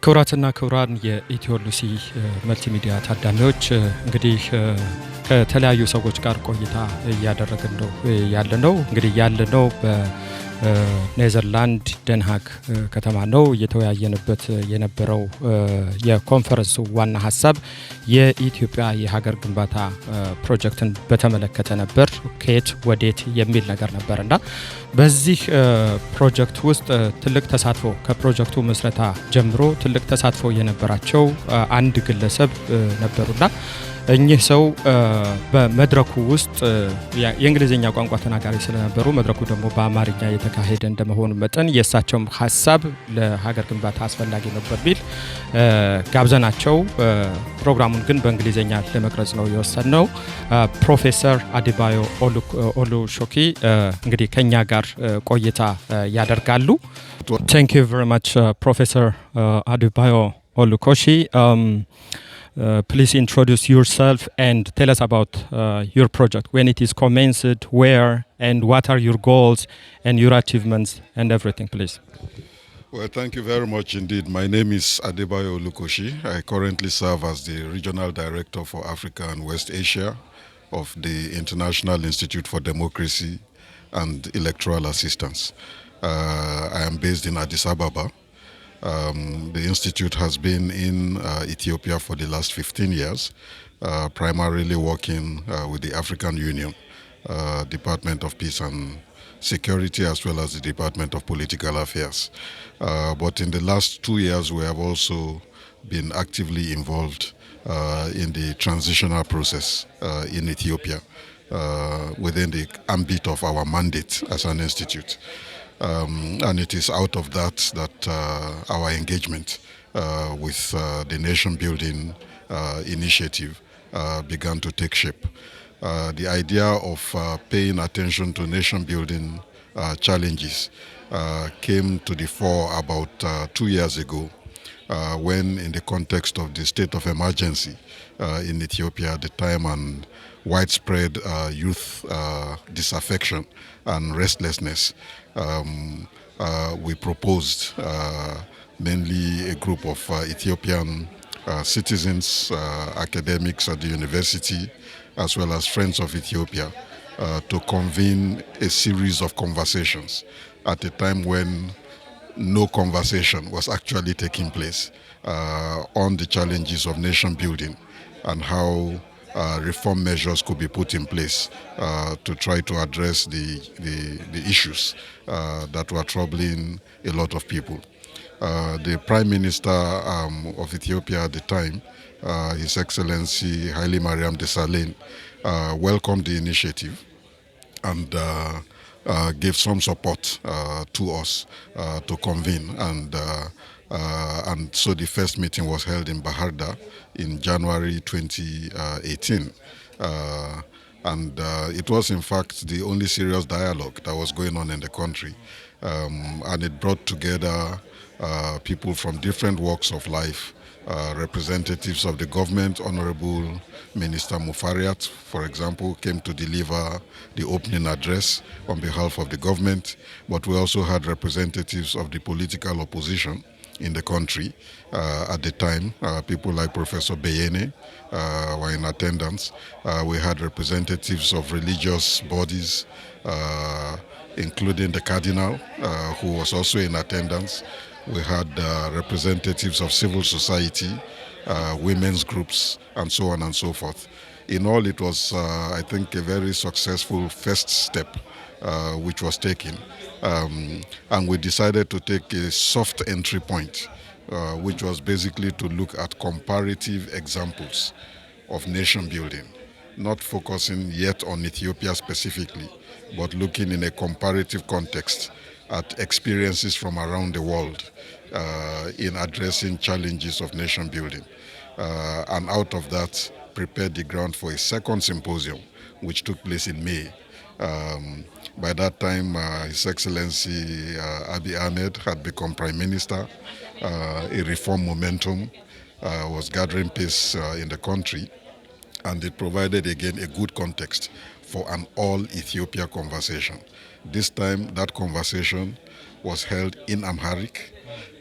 ክቡራትና ክቡራን የኢትዮ-ሉሲ መልቲሚዲያ ታዳሚዎች እንግዲህ ከተለያዩ ሰዎች ጋር ቆይታ እያደረግን ነው ያለነው እንግዲህ ያለነው በኔዘርላንድ ደንሃግ ከተማ ነው እየተወያየንበት የነበረው የኮንፈረንሱ ዋና ሐሳብ የኢትዮጵያ የሀገር ግንባታ ፕሮጀክትን በተመለከተ ነበር ከየት ወዴት የሚል ነገር ነበርና በዚህ ፕሮጀክት ውስጥ ትልቅ ተሳትፎ ከፕሮጀክቱ መስረታ ጀምሮ ትልቅ ተሳትፎ የነበራቸው አንድ ግለሰብ ነበሩና እኚህ ሰው በመድረኩ ውስጥ የእንግሊዘኛ ቋንቋ ተናጋሪ ስለነበሩ መድረኩ ደግሞ በአማርኛ የተካሄደ እንደመሆኑ መጠን የእሳቸውም ሐሳብ ለሀገር ግንባታ አስፈላጊ ነው በሚል ጋብዘናቸው ፕሮግራሙን ግን በእንግሊዘኛ ለመቅረጽ ነው የወሰነው። ፕሮፌሰር አደባዮ ኦሉኮሺ እንግዲህ ከኛ ጋር ቆይታ ያደርጋሉ። Thank you very much Professor Adebayo Olukoshi. Please introduce yourself and tell us about your project, when it is commenced, where, and what are your goals and your achievements and everything, please. Well, thank you very much indeed. My name is Adebayo Olukoshi. I currently serve as the Regional Director for Africa and West Asia of the International Institute for Democracy and Electoral Assistance. I am based in Addis Ababa. The institute has been in Ethiopia for the last 15 years, primarily working with the African Union, Department of Peace and Security, as well as the Department of Political Affairs. But in the last 2 years, we have also been actively involved in the transitional process in Ethiopia within the ambit of our mandate as an institute. And it is out of that our engagement with the nation building initiative began to take shape. The idea of paying attention to nation building challenges came to the fore about 2 years ago when, in the context of the state of emergency in Ethiopia at the time and widespread youth disaffection and restlessness, we proposed mainly a group of Ethiopian citizens, academics at the university, as well as friends of Ethiopia, to convene a series of conversations at a time when no conversation was actually taking place on the challenges of nation building and how reform measures could be put in place to try to address the issues that were troubling a lot of people. The Prime Minister of Ethiopia at the time, His Excellency Haile Mariam Desalegn, welcomed the initiative and gave some support to us to convene and so the first meeting was held in Baharda in January 2018. It was in fact the only serious dialogue that was going on in the country. And it brought together people from different walks of life, representatives of the government. Honorable Minister Mufariat, for example, came to deliver the opening address on behalf of the government, but we also had representatives of the political opposition in the country at the time. People like Professor Beyene were in attendance. We had representatives of religious bodies, including the Cardinal, who was also in attendance. We had representatives of civil society, women's groups, and so on and so forth. In all, it was, I think, a very successful first step which was taken. And we decided to take a soft entry point, which was basically to look at comparative examples of nation building, not focusing yet on Ethiopia specifically, but looking in a comparative context at experiences from around the world in addressing challenges of nation building. And out of that, prepared the ground for a second symposium, which took place in May. By that time, His Excellency Abiy Ahmed had become Prime Minister. A reform momentum was gathering pace in the country, and it provided again a good context for an all-Ethiopia conversation. This time, that conversation was held in Amharic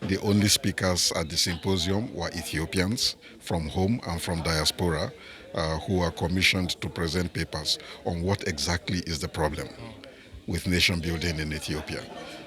The only speakers at the symposium were Ethiopians from home and from diaspora who were commissioned to present papers on what exactly is the problem with nation building in Ethiopia.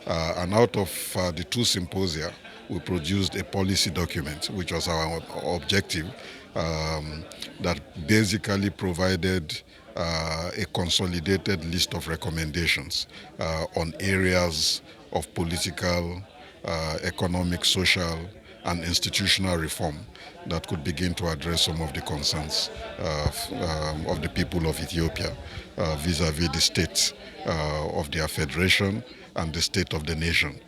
And out of the two symposia, we produced a policy document, which was our objective, that basically provided a consolidated list of recommendations on areas of political, economic, social, and institutional reform that could begin to address some of the concerns of the people of Ethiopia vis-à-vis the state of their federation and the state of the nation.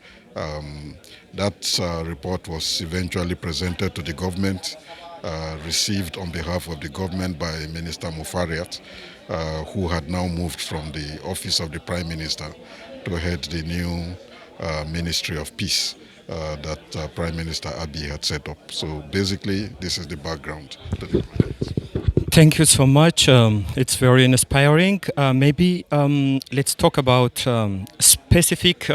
That report was eventually presented to the government, received on behalf of the government by Minister Mufariat, who had now moved from the office of the Prime Minister to head the new Ministry of Peace that Prime Minister Abiy had set up. So basically, this is the background to the project. Thank you so much. It's very inspiring. Maybe let's talk about specific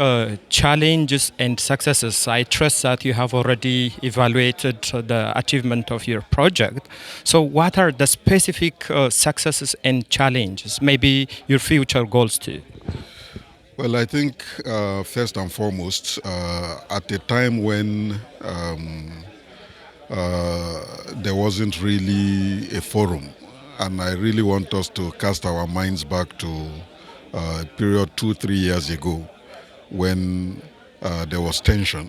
challenges and successes. I trust that you have already evaluated the achievement of your project. So what are the specific successes and challenges? Maybe your future goals too. Well, I think first and foremost, at a time when there wasn't really a forum, and I really want us to cast our minds back to a period 2-3 years ago when there was tension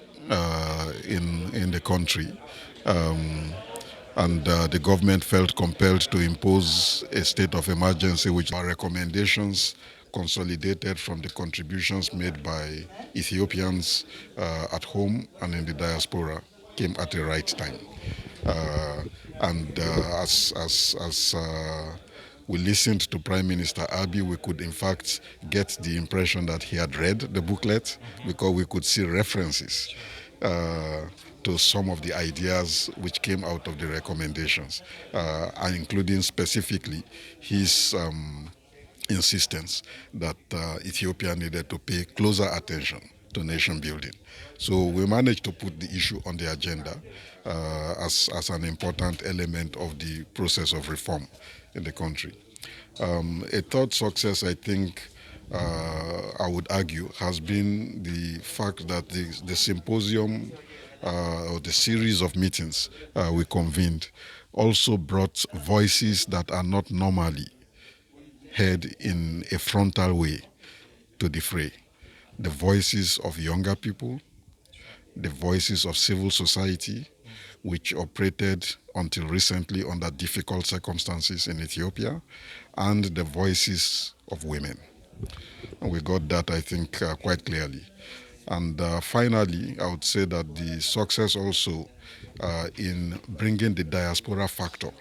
in the country, and the government felt compelled to impose a state of emergency, which our recommendations consolidated from the contributions made by Ethiopians at home and in the diaspora came at the right time. As we listened to Prime Minister Abiy, we could in fact get the impression that he had read the booklet because we could see references to some of the ideas which came out of the recommendations, including specifically his insistence that Ethiopia needed to pay closer attention to nation building. So we managed to put the issue on the agenda as an important element of the process of reform in the country. A third success, I think, I would argue, has been the fact that the symposium or the series of meetings we convened also brought voices that are not normally heard in a frontal way to the fray. The voices of younger people, the voices of civil society, which operated until recently under difficult circumstances in Ethiopia, and the voices of women. And we got that, I think, quite clearly. And finally, I would say that the success also in bringing the diaspora factor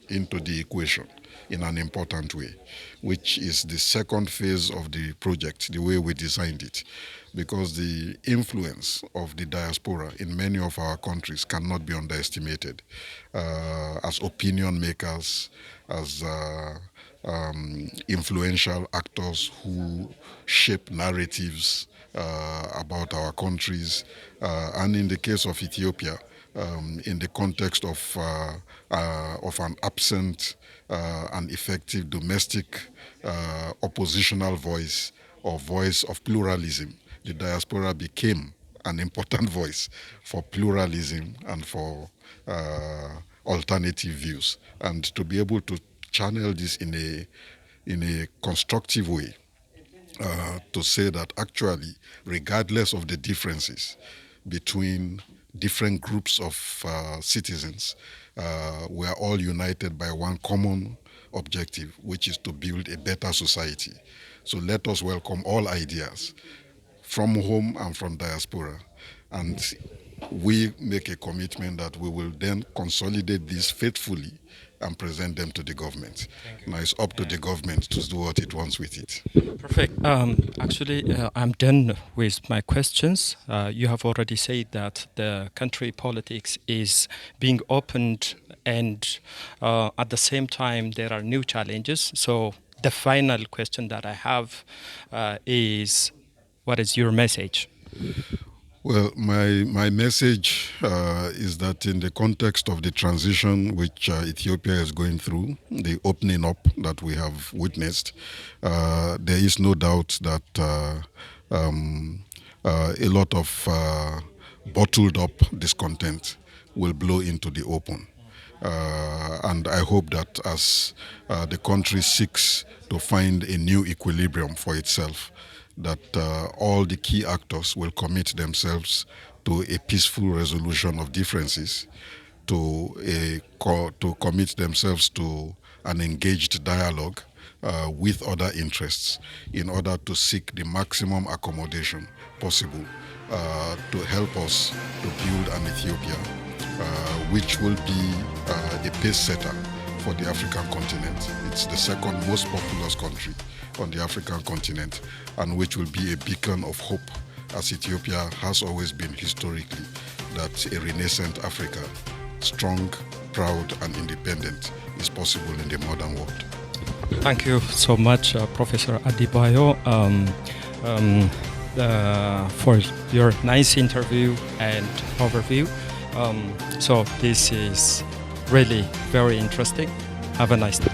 into the equation in an important way, which is the second phase of the project, the way we designed it. Because the influence of the diaspora in many of our countries cannot be underestimated as opinion makers, as influential actors who shape narratives about our countries. And in the case of Ethiopia, in the context of an absent and effective domestic oppositional voice or voice of pluralism, the diaspora became an important voice for pluralism and for alternative views. And to be able to channel this in a constructive way, to say that actually, regardless of the differences between different groups of citizens, we are all united by one common objective, which is to build a better society. So let us welcome all ideas from home and from diaspora. And we make a commitment that we will then consolidate this faithfully and present them to the government. Now it's up to the government to do what it wants with it. Perfect. Actually, I'm done with my questions. You have already said that the country politics is being opened and at the same time there are new challenges. So the final question that I have is, what is your message? Well, my message is that in the context of the transition which Ethiopia is going through, the opening up that we have witnessed, there is no doubt that a lot of bottled up discontent will blow into the open. And I hope that as the country seeks to find a new equilibrium for itself, that all the key actors will commit themselves to a peaceful resolution of differences, to commit themselves to an engaged dialogue with other interests in order to seek the maximum accommodation possible to help us to build an Ethiopia which will be a pace setter for the African continent. It's the second most populous country on the African continent, and which will be a beacon of hope, as Ethiopia has always been historically, that a renaissant Africa, strong, proud and independent, is possible in the modern world. Thank you so much, Professor Adebayo, for your nice interview and overview. So this is really very interesting. Have a nice day.